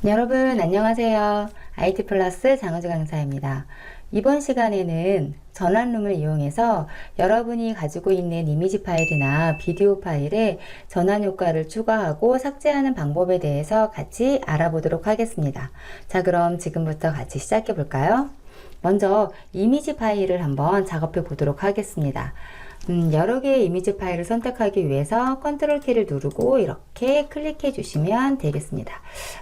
여러분 안녕하세요. IT 플러스 장은주 강사입니다. 이번 시간에는 전환룸을 이용해서 여러분이 가지고 있는 이미지 파일이나 비디오 파일에 전환 효과를 추가하고 삭제하는 방법에 대해서 같이 알아보도록 하겠습니다. 자, 그럼 지금부터 같이 시작해 볼까요? 먼저 이미지 파일을 한번 작업해 보도록 하겠습니다. 여러 개의 이미지 파일을 선택하기 위해서 컨트롤 키를 누르고 이렇게 클릭해 주시면 되겠습니다.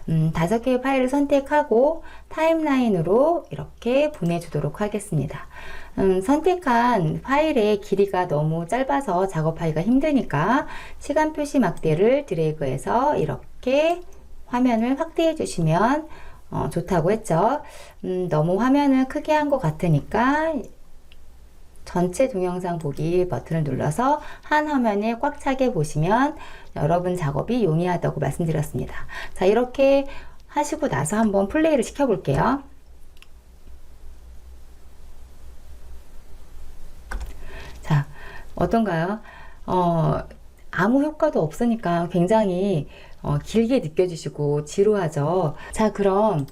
5개의 파일을 선택하고 타임라인으로 이렇게 보내주도록 하겠습니다. 선택한 파일의 길이가 너무 짧아서 작업하기가 힘드니까 시간 표시 막대를 드래그해서 이렇게 화면을 확대해 주시면 좋다고 했죠. 너무 화면을 크게 한 것 같으니까 전체 동영상 보기 버튼을 눌러서 한 화면에 꽉 차게 보시면 여러분 작업이 용이하다고 말씀드렸습니다. 자, 이렇게 하시고 나서 한번 플레이를 시켜 볼게요. 자, 어떤가요? 아무 효과도 없으니까 굉장히 길게 느껴지시고 지루하죠. 자, 그럼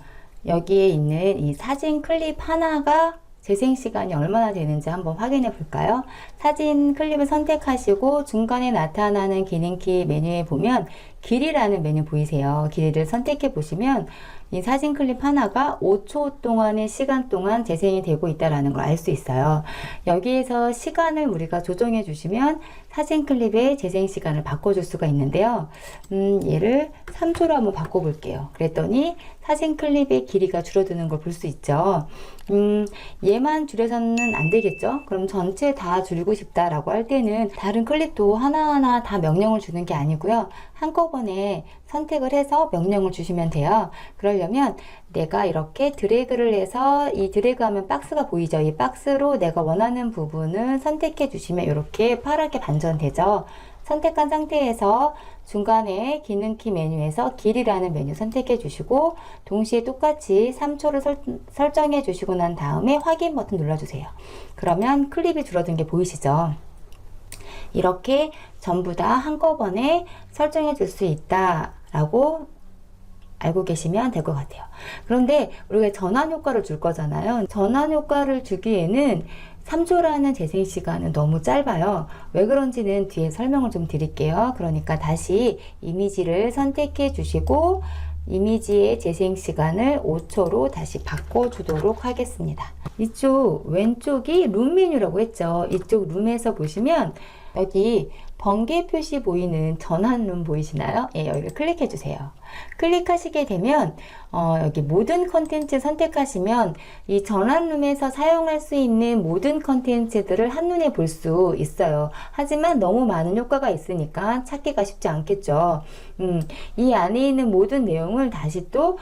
여기에 있는 이 사진 클립 하나가 재생 시간이 얼마나 되는지 한번 확인해 볼까요? 사진 클립을 선택하시고 중간에 나타나는 기능키 메뉴에 보면 길이라는 메뉴 보이세요? 길이를 선택해 보시면 이 사진 클립 하나가 5초 동안의 시간 동안 재생이 되고 있다는 걸 알 수 있어요. 여기에서 시간을 우리가 조정해 주시면 사진 클립의 재생 시간을 바꿔줄 수가 있는데요. 얘를 3초로 한번 바꿔볼게요. 그랬더니 사진 클립의 길이가 줄어드는 걸 볼 수 있죠. 얘만 줄여서는 안 되겠죠? 그럼 전체 다 줄이고 싶다라고 할 때는 다른 클립도 하나하나 다 명령을 주는 게 아니고요. 한꺼번에 선택을 해서 명령을 주시면 돼요. 그러려면 내가 이렇게 드래그를 해서 이 드래그하면 박스가 보이죠? 이 박스로 내가 원하는 부분을 선택해 주시면 이렇게 파랗게 반전되죠? 선택한 상태에서 중간에 기능키 메뉴에서 길이라는 메뉴 선택해 주시고 동시에 똑같이 3초를 설정해 주시고 난 다음에 확인 버튼 눌러주세요. 그러면 클립이 줄어든 게 보이시죠? 이렇게 전부 다 한꺼번에 설정해 줄 수 있다라고 알고 계시면 될 것 같아요. 그런데 우리가 전환 효과를 줄 거잖아요. 전환 효과를 주기에는 3초라는 재생 시간은 너무 짧아요. 왜 그런지는 뒤에 설명을 좀 드릴게요. 그러니까 다시 이미지를 선택해 주시고 이미지의 재생 시간을 5초로 다시 바꿔주도록 하겠습니다. 이쪽 왼쪽이 룸 메뉴라고 했죠. 이쪽 룸에서 보시면 여기 번개 표시 보이는 전환룸 보이시나요? 예, 여기를 클릭해 주세요. 클릭하시게 되면 여기 모든 컨텐츠 선택하시면 이 전환룸에서 사용할 수 있는 모든 컨텐츠들을 한눈에 볼 수 있어요. 하지만 너무 많은 효과가 있으니까 찾기가 쉽지 않겠죠. 이 안에 있는 모든 내용을 다시 또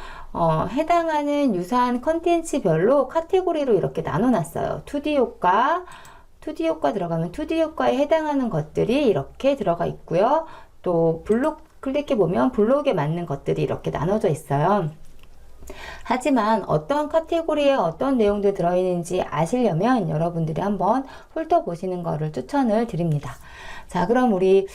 해당하는 유사한 컨텐츠별로 카테고리로 이렇게 나눠 놨어요. 2D 효과 들어가면 2D 효과에 해당하는 것들이 이렇게 들어가 있고요. 또 블록 클릭해 보면 블록에 맞는 것들이 이렇게 나눠져 있어요. 하지만 어떤 카테고리에 어떤 내용들이 들어있는지 아시려면 여러분들이 한번 훑어보시는 것을 추천을 드립니다. 자, 그럼 우리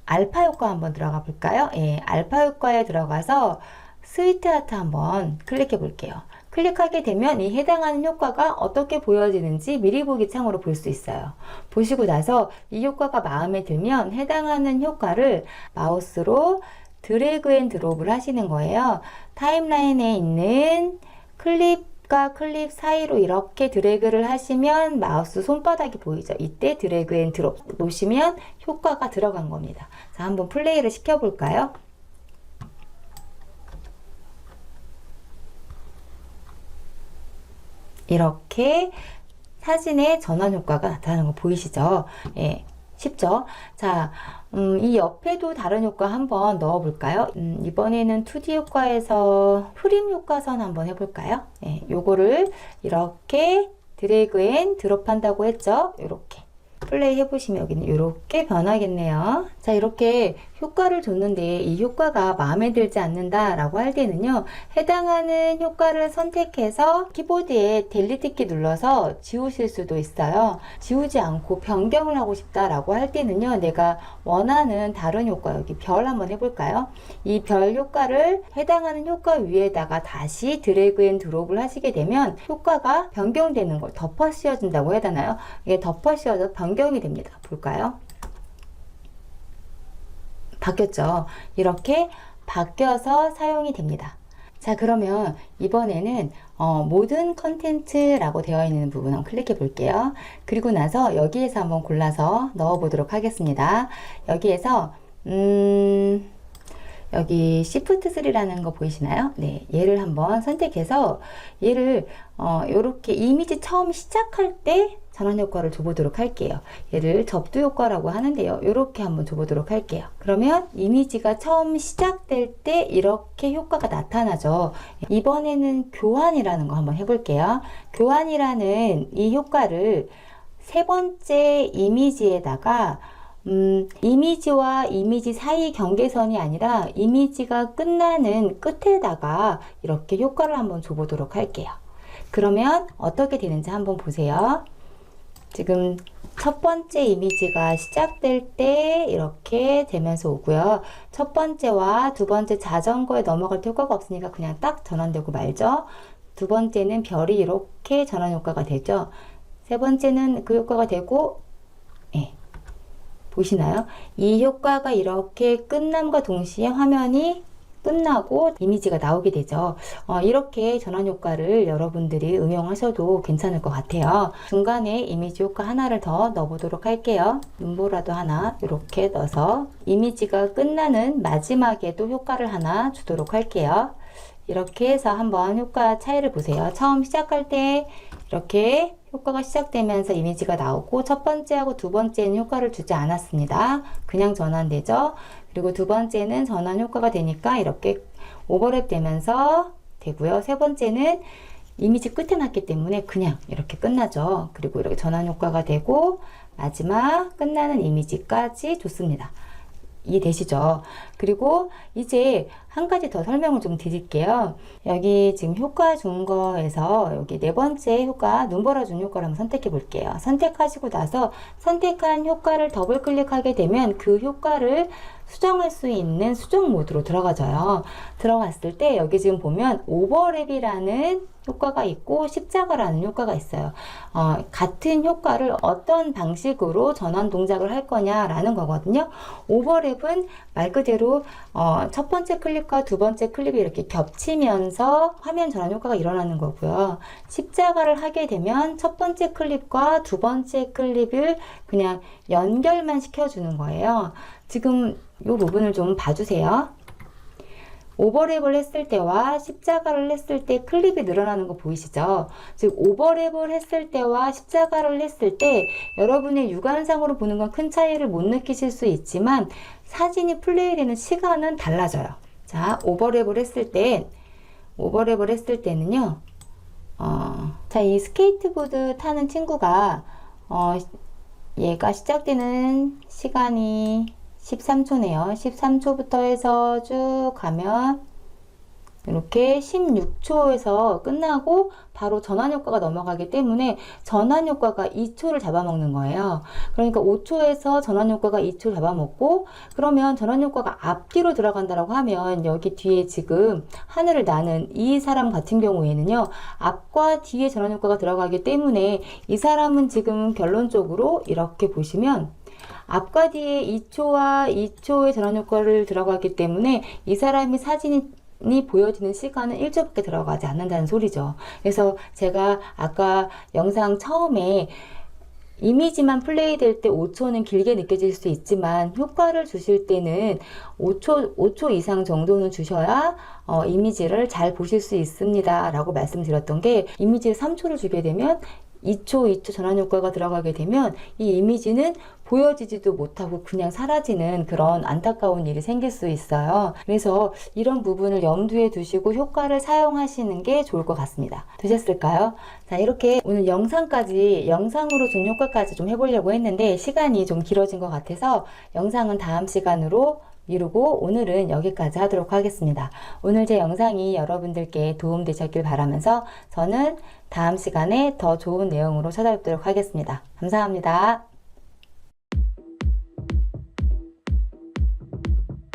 알파 효과 한번 들어가 볼까요? 예, 알파 효과에 들어가서 스위트 하트 한번 클릭해 볼게요. 클릭하게 되면 이 해당하는 효과가 어떻게 보여지는지 미리 보기 창으로 볼 수 있어요. 보시고 나서 이 효과가 마음에 들면 해당하는 효과를 마우스로 드래그 앤 드롭을 하시는 거예요. 타임라인에 있는 클립과 클립 사이로 이렇게 드래그를 하시면 마우스 손바닥이 보이죠? 이때 드래그 앤 드롭 놓으시면 효과가 들어간 겁니다. 자, 한번 플레이를 시켜볼까요? 이렇게 사진의 전환 효과가 나타나는 거 보이시죠? 예, 쉽죠? 자, 이 옆에도 다른 효과 한번 넣어 볼까요? 이번에는 2D 효과에서 프림 효과선 한번 해볼까요? 예, 요거를 이렇게 드래그 앤 드롭 한다고 했죠? 이렇게 플레이 해보시면 여기는 이렇게 변하겠네요. 자, 이렇게 효과를 줬는데 이 효과가 마음에 들지 않는다라고 할 때는요, 해당하는 효과를 선택해서 키보드에 델리트 키 눌러서 지우실 수도 있어요. 지우지 않고 변경을 하고 싶다라고 할 때는요, 내가 원하는 다른 효과, 여기 별 한번 해볼까요? 이 별 효과를 해당하는 효과 위에다가 다시 드래그 앤 드롭을 하시게 되면 효과가 변경되는 걸 덮어 씌워진다고 해야 되나요? 이게 덮어 씌워져 변경이 됩니다. 볼까요? 바뀌었죠. 이렇게 바뀌어서 사용이 됩니다. 자, 그러면 이번에는 모든 컨텐츠라고 되어 있는 부분 한번 클릭해 볼게요. 그리고 나서 여기에서 한번 골라서 넣어 보도록 하겠습니다. 여기에서 여기 Shift 3라는 거 보이시나요? 네, 얘를 한번 선택해서 얘를 이렇게 이미지 처음 시작할 때 전환 효과를 줘보도록 할게요. 얘를 접두 효과라고 하는데요. 이렇게 한번 줘보도록 할게요. 그러면 이미지가 처음 시작될 때 이렇게 효과가 나타나죠. 이번에는 교환이라는 거 한번 해볼게요. 교환이라는 이 효과를 세 번째 이미지에다가 이미지와 이미지 사이 경계선이 아니라 이미지가 끝나는 끝에다가 이렇게 효과를 한번 줘보도록 할게요. 그러면 어떻게 되는지 한번 보세요. 지금 첫 번째 이미지가 시작될 때 이렇게 되면서 오고요. 첫 번째와 두 번째 자전거에 넘어갈 때 효과가 없으니까 그냥 딱 전환되고 말죠. 두 번째는 별이 이렇게 전환 효과가 되죠. 세 번째는 그 효과가 되고, 예. 보시나요? 이 효과가 이렇게 끝남과 동시에 화면이 끝나고 이미지가 나오게 되죠. 이렇게 전환 효과를 여러분들이 응용하셔도 괜찮을 것 같아요. 중간에 이미지 효과 하나를 더 넣어보도록 할게요. 눈보라도 하나 이렇게 넣어서 이미지가 끝나는 마지막에도 효과를 하나 주도록 할게요. 이렇게 해서 한번 효과 차이를 보세요. 처음 시작할 때 이렇게 효과가 시작되면서 이미지가 나오고 첫 번째하고 두 번째는 효과를 주지 않았습니다. 그냥 전환되죠. 그리고 두 번째는 전환 효과가 되니까 이렇게 오버랩 되면서 되고요. 세 번째는 이미지 끝에 났기 때문에 그냥 이렇게 끝나죠. 그리고 이렇게 전환 효과가 되고 마지막 끝나는 이미지까지 좋습니다. 이해되시죠? 그리고 이제 한 가지 더 설명을 좀 드릴게요. 여기 지금 효과 준 거에서 여기 네 번째 효과, 눈보라 준 효과를 한번 선택해 볼게요. 선택하시고 나서 선택한 효과를 더블 클릭하게 되면 그 효과를 수정할 수 있는 수정 모드로 들어가져요. 들어갔을 때 여기 지금 보면 오버랩이라는 효과가 있고 십자가라는 효과가 있어요. 같은 효과를 어떤 방식으로 전환 동작을 할 거냐라는 거거든요. 오버랩은 말 그대로 첫 번째 클립과 두 번째 클립이 이렇게 겹치면서 화면 전환 효과가 일어나는 거고요. 십자가를 하게 되면 첫 번째 클립과 두 번째 클립을 그냥 연결만 시켜주는 거예요. 지금 이 부분을 좀 봐주세요. 오버랩을 했을 때와 십자가를 했을 때 클립이 늘어나는 거 보이시죠? 즉 오버랩을 했을 때와 십자가를 했을 때 여러분의 육안상으로 보는 건 큰 차이를 못 느끼실 수 있지만 사진이 플레이되는 시간은 달라져요. 자, 오버랩을 했을 때는요. 자, 이 스케이트보드 타는 친구가 얘가 시작되는 시간이 13초네요. 13초부터 해서 쭉 가면 이렇게 16초에서 끝나고 바로 전환 효과가 넘어가기 때문에 전환 효과가 2초를 잡아먹는 거예요. 그러니까 5초에서 전환 효과가 2초 잡아먹고 그러면 전환 효과가 앞뒤로 들어간다라고 하면 여기 뒤에 지금 하늘을 나는 이 사람 같은 경우에는요. 앞과 뒤에 전환 효과가 들어가기 때문에 이 사람은 지금 결론적으로 이렇게 보시면 앞과 뒤에 2초와 2초의 전환 효과를 들어가기 때문에 이 사람이 사진이 보여지는 시간은 1초밖에 들어가지 않는다는 소리죠. 그래서 제가 아까 영상 처음에 이미지만 플레이 될 때 5초는 길게 느껴질 수 있지만 효과를 주실 때는 5초 이상 정도는 주셔야 이미지를 잘 보실 수 있습니다 라고 말씀드렸던 게 이미지를 3초를 주게 되면 2초 전환 효과가 들어가게 되면 이 이미지는 보여지지도 못하고 그냥 사라지는 그런 안타까운 일이 생길 수 있어요. 그래서 이런 부분을 염두에 두시고 효과를 사용하시는 게 좋을 것 같습니다. 되셨을까요? 자, 이렇게 오늘 영상으로 준 효과까지 좀 해보려고 했는데 시간이 좀 길어진 것 같아서 영상은 다음 시간으로 미루고 오늘은 여기까지 하도록 하겠습니다. 오늘 제 영상이 여러분들께 도움되셨길 바라면서 저는 다음 시간에 더 좋은 내용으로 찾아뵙도록 하겠습니다. 감사합니다.